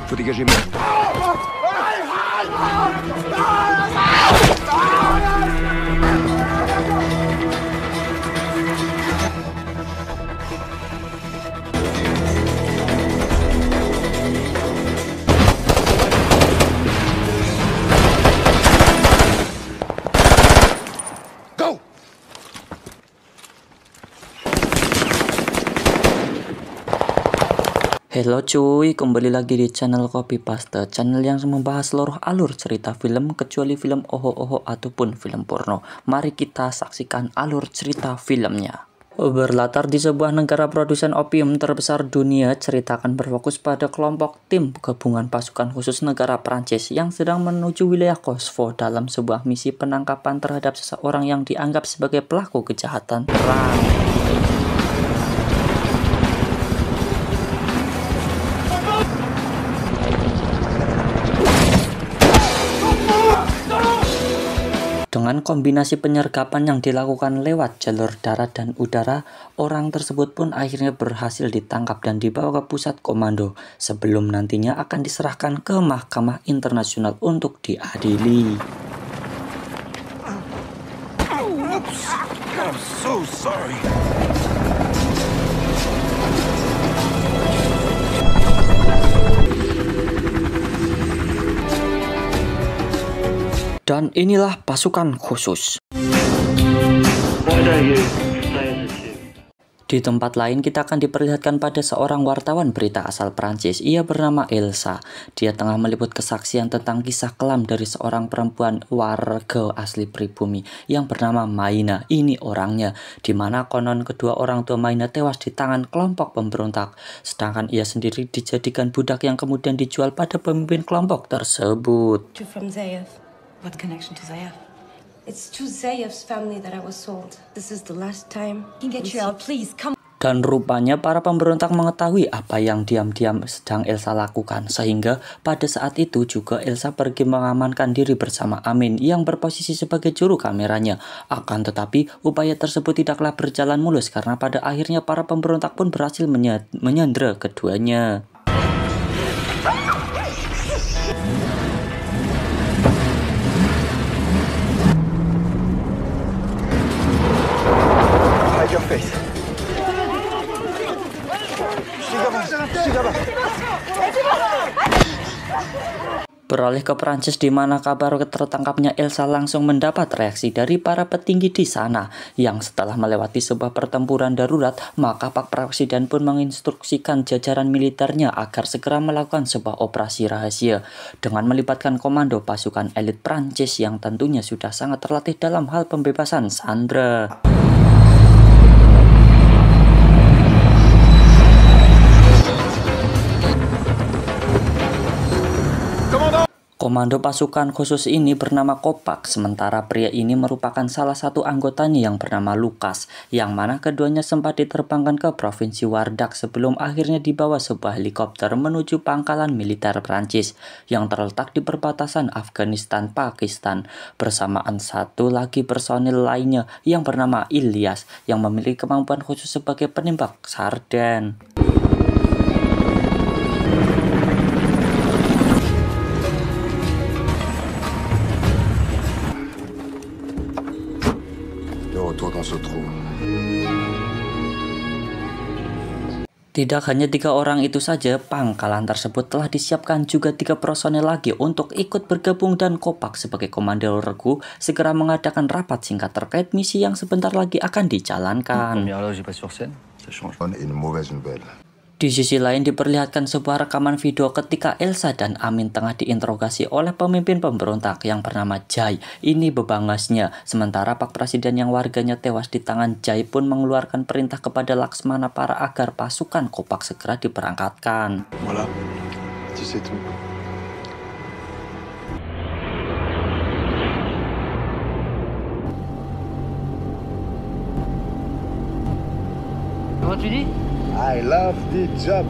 Faut dégager maintenant. Go! Halo cuy, kembali lagi di channel Copy Paste, channel yang membahas seluruh alur cerita film kecuali film oho-oho ataupun film porno. Mari kita saksikan alur cerita filmnya. Berlatar di sebuah negara produsen opium terbesar dunia, cerita akan berfokus pada kelompok tim gabungan pasukan khusus negara Prancis yang sedang menuju wilayah Kosovo dalam sebuah misi penangkapan terhadap seseorang yang dianggap sebagai pelaku kejahatan perang. Dengan kombinasi penyergapan yang dilakukan lewat jalur darat dan udara, orang tersebut pun akhirnya berhasil ditangkap dan dibawa ke pusat komando sebelum nantinya akan diserahkan ke mahkamah internasional untuk diadili. Oops! I'm so sorry. Dan inilah pasukan khusus. Di tempat lain kita akan diperlihatkan pada seorang wartawan berita asal Prancis. Ia bernama Elsa. Dia tengah meliput kesaksian tentang kisah kelam dari seorang perempuan warga asli pribumi yang bernama Maina. Ini orangnya, dimana konon kedua orang tua Maina tewas di tangan kelompok pemberontak. Sedangkan ia sendiri dijadikan budak yang kemudian dijual pada pemimpin kelompok tersebut. What connection to Zayef? It's to Zayef's family that I was sold. This is the last time. Can get you out, please. Come. Dan rupanya para pemberontak mengetahui apa yang diam-diam sedang Elsa lakukan. Sehingga pada saat itu juga Elsa pergi mengamankan diri bersama Amin yang berposisi sebagai juru kameranya. Akan tetapi upaya tersebut tidaklah berjalan mulus karena pada akhirnya para pemberontak pun berhasil menyandera keduanya. Your face. Beralih ke Prancis di mana kabar tertangkapnya Elsa langsung mendapat reaksi dari para petinggi di sana yang setelah melewati sebuah pertempuran darurat, maka Pak Presiden pun menginstruksikan jajaran militernya agar segera melakukan sebuah operasi rahasia dengan melibatkan komando pasukan elit Prancis yang tentunya sudah sangat terlatih dalam hal pembebasan sandera. Komando pasukan khusus ini bernama Kopak, sementara pria ini merupakan salah satu anggotanya yang bernama Lukas, yang mana keduanya sempat diterbangkan ke Provinsi Wardak sebelum akhirnya dibawa sebuah helikopter menuju pangkalan militer Prancis yang terletak di perbatasan Afghanistan-Pakistan, bersamaan satu lagi personil lainnya yang bernama Ilyas yang memiliki kemampuan khusus sebagai penembak sarden. Tidak hanya 3 orang itu saja, pangkalan tersebut telah disiapkan juga 3 personel lagi untuk ikut bergabung dan Kopak sebagai komando regu segera mengadakan rapat singkat terkait misi yang sebentar lagi akan dijalankan. Di sisi lain diperlihatkan sebuah rekaman video ketika Elsa dan Amin tengah diinterogasi oleh pemimpin pemberontak yang bernama Jai. Ini bebangasnya. Sementara Pak Presiden yang warganya tewas di tangan Jai pun mengeluarkan perintah kepada Laksmana para agar pasukan Kopak segera diberangkatkan. Voilà, tu sais tout. Comment tu dis? I love the job.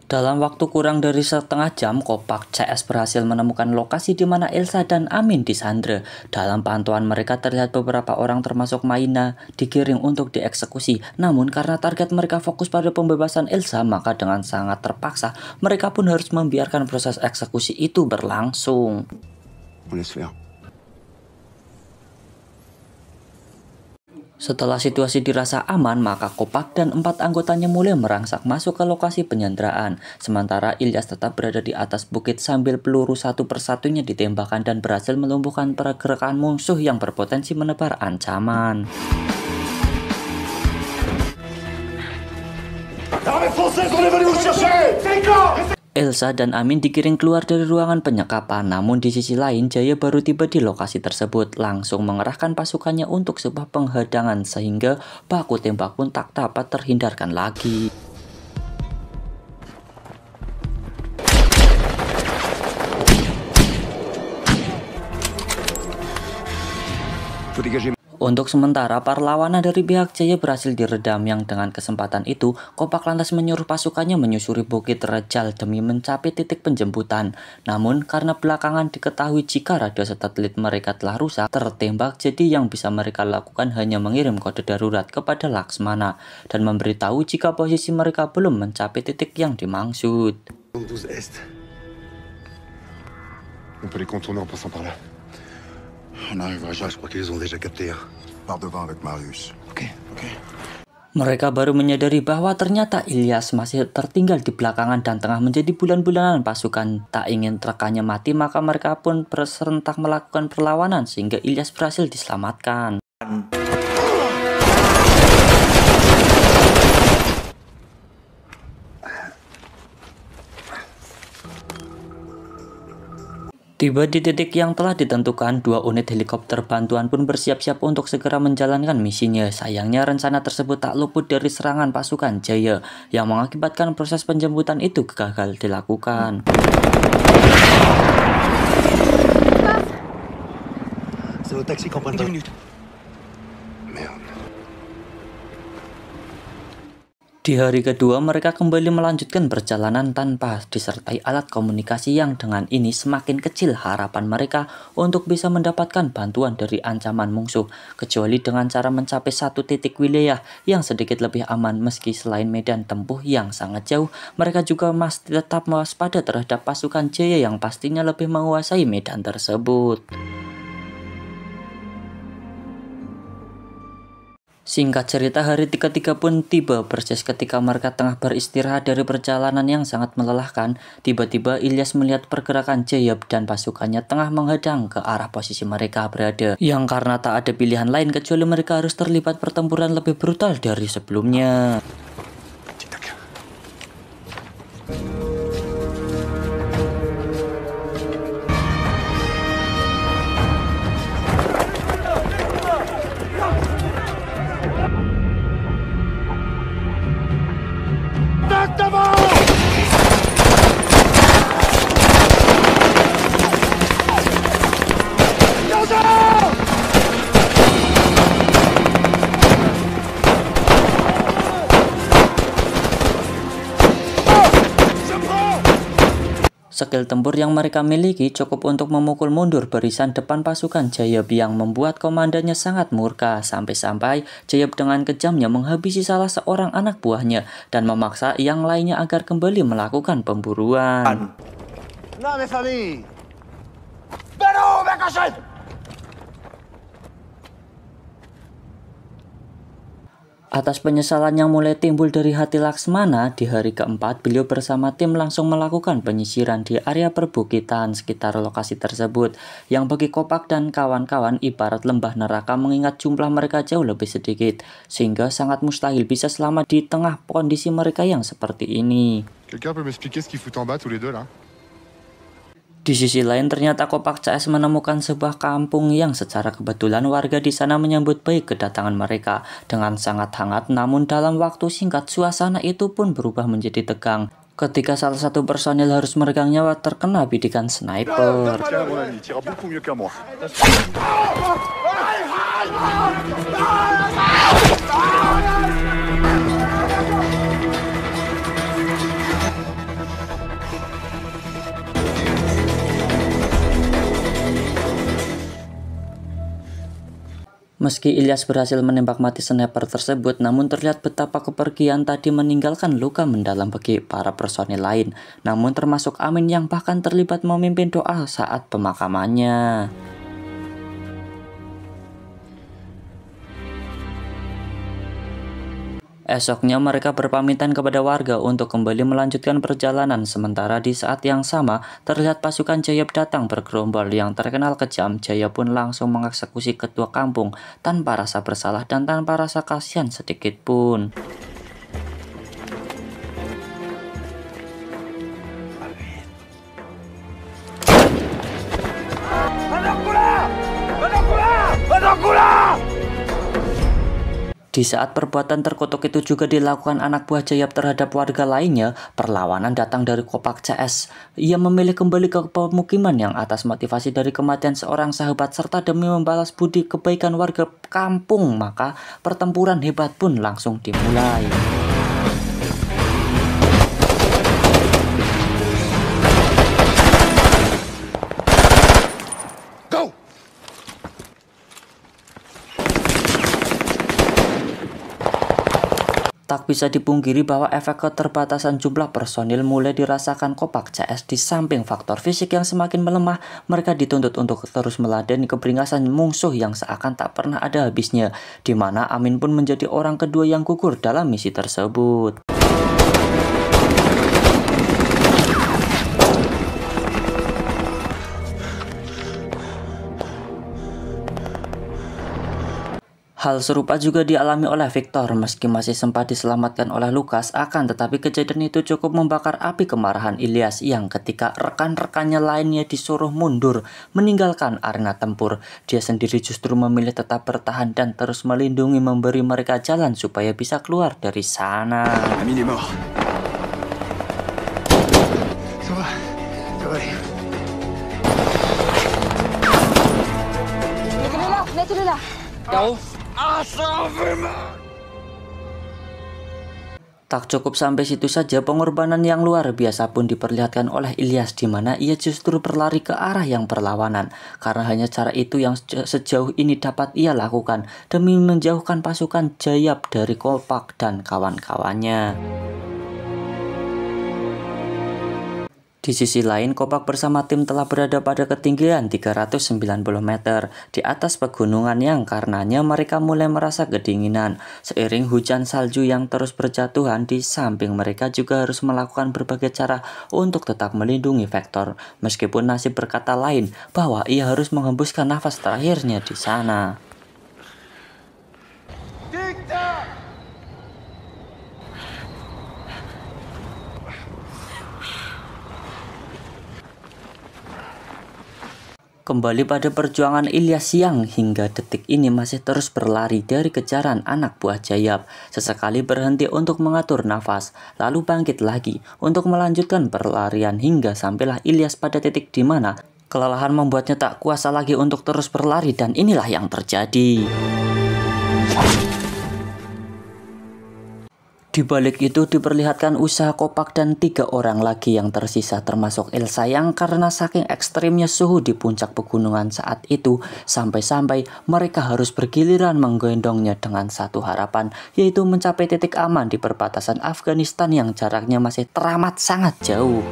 Dalam waktu kurang dari setengah jam, Kopak CS berhasil menemukan lokasi di mana Elsa dan Amin disandra. Dalam pantauan mereka terlihat beberapa orang termasuk Maina digiring untuk dieksekusi. Namun karena target mereka fokus pada pembebasan Elsa, maka dengan sangat terpaksa mereka pun harus membiarkan proses eksekusi itu berlangsung. Setelah situasi dirasa aman, maka Kopak dan 4 anggotanya mulai merangsak masuk ke lokasi penyanderaan. Sementara Ilyas tetap berada di atas bukit sambil peluru satu persatunya ditembakkan dan berhasil melumpuhkan pergerakan musuh yang berpotensi menebar ancaman. Elsa dan Amin digiring keluar dari ruangan penyekapan, namun di sisi lain Jaya baru tiba di lokasi tersebut, langsung mengerahkan pasukannya untuk sebuah penghadangan sehingga baku tembak pun tak dapat terhindarkan lagi. Untuk sementara, perlawanan dari pihak Jaya berhasil diredam, yang dengan kesempatan itu, Kopak lantas menyuruh pasukannya menyusuri Bukit Rejal demi mencapai titik penjemputan. Namun, karena belakangan diketahui jika radio satelit mereka telah rusak, tertembak, jadi yang bisa mereka lakukan hanya mengirim kode darurat kepada Laksmana dan memberitahu jika posisi mereka belum mencapai titik yang dimaksud. On peut les contourner en passant par là. On arrivera jamais, je crois qu'ils ont déjà capté. Par devant avec Marius. Ok. Mereka baru menyadari bahwa ternyata Ilyas masih tertinggal di belakangan dan tengah menjadi bulan-bulanan pasukan. Tak ingin rekannya mati, maka mereka pun berserentak melakukan perlawanan sehingga Ilyas berhasil diselamatkan. Tiba di titik yang telah ditentukan, 2 unit helikopter bantuan pun bersiap-siap untuk segera menjalankan misinya. Sayangnya rencana tersebut tak luput dari serangan pasukan Jaya, yang mengakibatkan proses penjemputan itu gagal dilakukan. Di hari kedua, mereka kembali melanjutkan perjalanan tanpa disertai alat komunikasi yang dengan ini semakin kecil harapan mereka untuk bisa mendapatkan bantuan dari ancaman musuh, kecuali dengan cara mencapai satu titik wilayah yang sedikit lebih aman. Meski selain medan tempuh yang sangat jauh, mereka juga masih tetap waspada terhadap pasukan Jaya yang pastinya lebih menguasai medan tersebut. Singkat cerita, hari ketiga pun tiba persis ketika mereka tengah beristirahat dari perjalanan yang sangat melelahkan. Tiba-tiba Ilyas melihat pergerakan Jaya dan pasukannya tengah menghadang ke arah posisi mereka berada. Yang karena tak ada pilihan lain kecuali mereka harus terlibat pertempuran lebih brutal dari sebelumnya. Skill tempur yang mereka miliki cukup untuk memukul mundur barisan depan pasukan Jaya yang membuat komandannya sangat murka. Sampai-sampai Jaya dengan kejamnya menghabisi salah seorang anak buahnya dan memaksa yang lainnya agar kembali melakukan pemburuan. Atas penyesalan yang mulai timbul dari hati Laksmana, di hari keempat beliau bersama tim langsung melakukan penyisiran di area perbukitan sekitar lokasi tersebut, yang bagi Kopak dan kawan-kawan ibarat lembah neraka mengingat jumlah mereka jauh lebih sedikit, sehingga sangat mustahil bisa selamat di tengah kondisi mereka yang seperti ini. Quelqu'un peut m'expliquer ce qu'ils foutent en bas tous les deux là? Di sisi lain, ternyata Kopak CS menemukan sebuah kampung yang secara kebetulan warga di sana menyambut baik kedatangan mereka dengan sangat hangat. Namun dalam waktu singkat, suasana itu pun berubah menjadi tegang ketika salah satu personil harus meregang nyawa terkena bidikan sniper. Meski Ilyas berhasil menembak mati sniper tersebut, namun terlihat betapa kepergian tadi meninggalkan luka mendalam bagi para personil lain, namun termasuk Amin yang bahkan terlibat memimpin doa saat pemakamannya. Esoknya mereka berpamitan kepada warga untuk kembali melanjutkan perjalanan, sementara di saat yang sama terlihat pasukan Jayab datang bergerombol yang terkenal kejam. Jaya pun langsung mengeksekusi ketua kampung tanpa rasa bersalah dan tanpa rasa kasihan sedikit pun. Di saat perbuatan terkutuk itu juga dilakukan anak buah Jayab terhadap warga lainnya, perlawanan datang dari Kopak CS. Ia memilih kembali ke pemukiman yang atas motivasi dari kematian seorang sahabat serta demi membalas budi kebaikan warga kampung, maka pertempuran hebat pun langsung dimulai. Tak bisa dipungkiri bahwa efek keterbatasan jumlah personil mulai dirasakan Kopak CS. Di samping faktor fisik yang semakin melemah, mereka dituntut untuk terus meladeni keberingasan musuh yang seakan tak pernah ada habisnya, di mana Amin pun menjadi orang kedua yang gugur dalam misi tersebut. Hal serupa juga dialami oleh Victor. Meski masih sempat diselamatkan oleh Lukas, akan tetapi kejadian itu cukup membakar api kemarahan Ilyas yang ketika rekan-rekannya lainnya disuruh mundur meninggalkan arena tempur, dia sendiri justru memilih tetap bertahan dan terus melindungi, memberi mereka jalan supaya bisa keluar dari sana. Tak cukup sampai situ saja, pengorbanan yang luar biasa pun diperlihatkan oleh Ilyas, di mana ia justru berlari ke arah yang berlawanan, karena hanya cara itu yang sejauh ini dapat ia lakukan demi menjauhkan pasukan Jayab dari Kopak dan kawan-kawannya. Di sisi lain, Kopak bersama tim telah berada pada ketinggian 390 meter di atas pegunungan yang karenanya mereka mulai merasa kedinginan. Seiring hujan salju yang terus berjatuhan, di samping mereka juga harus melakukan berbagai cara untuk tetap melindungi Victor. Meskipun nasib berkata lain bahwa ia harus menghembuskan nafas terakhirnya di sana. Kembali pada perjuangan Ilyas yang hingga detik ini masih terus berlari dari kejaran anak buah Jayab. Sesekali berhenti untuk mengatur nafas, lalu bangkit lagi untuk melanjutkan perlarian hingga sampailah Ilyas pada titik di mana kelelahan membuatnya tak kuasa lagi untuk terus berlari, dan inilah yang terjadi. Di balik itu diperlihatkan usaha Kopak dan 3 orang lagi yang tersisa, termasuk Elsa yang karena saking ekstrimnya suhu di puncak pegunungan saat itu, sampai-sampai mereka harus bergiliran menggendongnya dengan satu harapan, yaitu mencapai titik aman di perbatasan Afghanistan yang jaraknya masih teramat sangat jauh.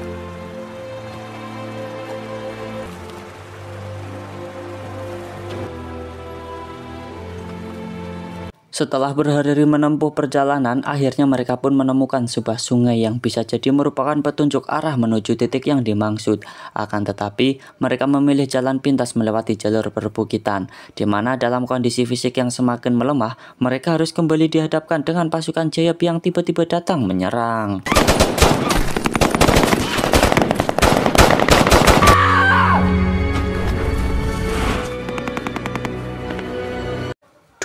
Setelah berhari-hari menempuh perjalanan, akhirnya mereka pun menemukan sebuah sungai yang bisa jadi merupakan petunjuk arah menuju titik yang dimaksud. Akan tetapi, mereka memilih jalan pintas melewati jalur perbukitan, di mana dalam kondisi fisik yang semakin melemah, mereka harus kembali dihadapkan dengan pasukan Jayab yang tiba-tiba datang menyerang.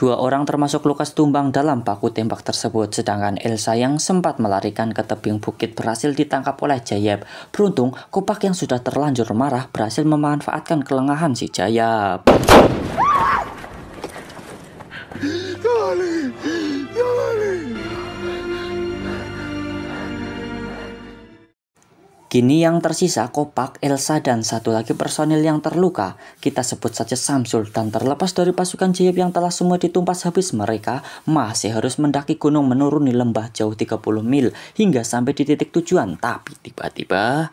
Dua orang termasuk Lukas tumbang dalam baku tembak tersebut, sedangkan Elsa yang sempat melarikan ke tebing bukit berhasil ditangkap oleh Jayab. Beruntung, Kopak yang sudah terlanjur marah berhasil memanfaatkan kelengahan si Jayab. Kini yang tersisa Kopak, Elsa, dan satu lagi personil yang terluka. Kita sebut saja Samsul, dan terlepas dari pasukan Jayab yang telah semua ditumpas habis, mereka masih harus mendaki gunung menuruni lembah jauh 30 mil hingga sampai di titik tujuan. Tapi tiba-tiba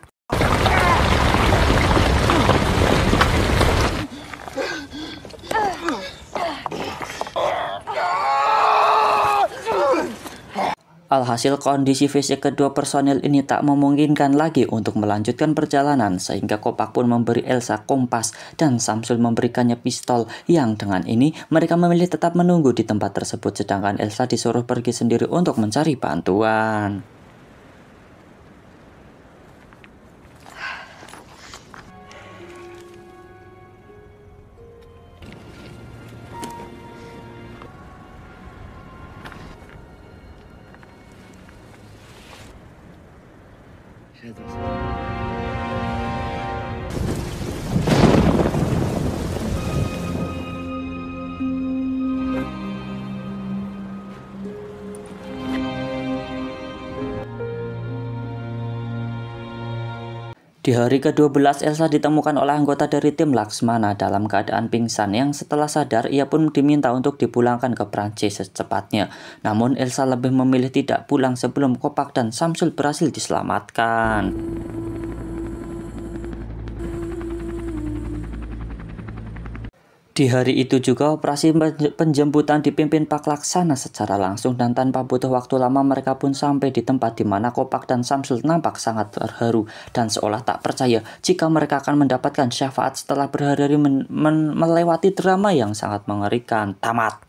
alhasil kondisi fisik kedua personil ini tak memungkinkan lagi untuk melanjutkan perjalanan, sehingga Kopak pun memberi Elsa kompas dan Samsul memberikannya pistol, yang dengan ini mereka memilih tetap menunggu di tempat tersebut, sedangkan Elsa disuruh pergi sendiri untuk mencari bantuan. Di hari ke-12, Elsa ditemukan oleh anggota dari tim Laksmana dalam keadaan pingsan, yang setelah sadar ia pun diminta untuk dipulangkan ke Prancis secepatnya. Namun Elsa lebih memilih tidak pulang sebelum Kopak dan Samsul berhasil diselamatkan. Di hari itu juga operasi penjemputan dipimpin Pak Laksana secara langsung, dan tanpa butuh waktu lama mereka pun sampai di tempat di mana Kopak dan Samsul nampak sangat terharu dan seolah tak percaya jika mereka akan mendapatkan syafaat setelah berhari-hari melewati drama yang sangat mengerikan. Tamat.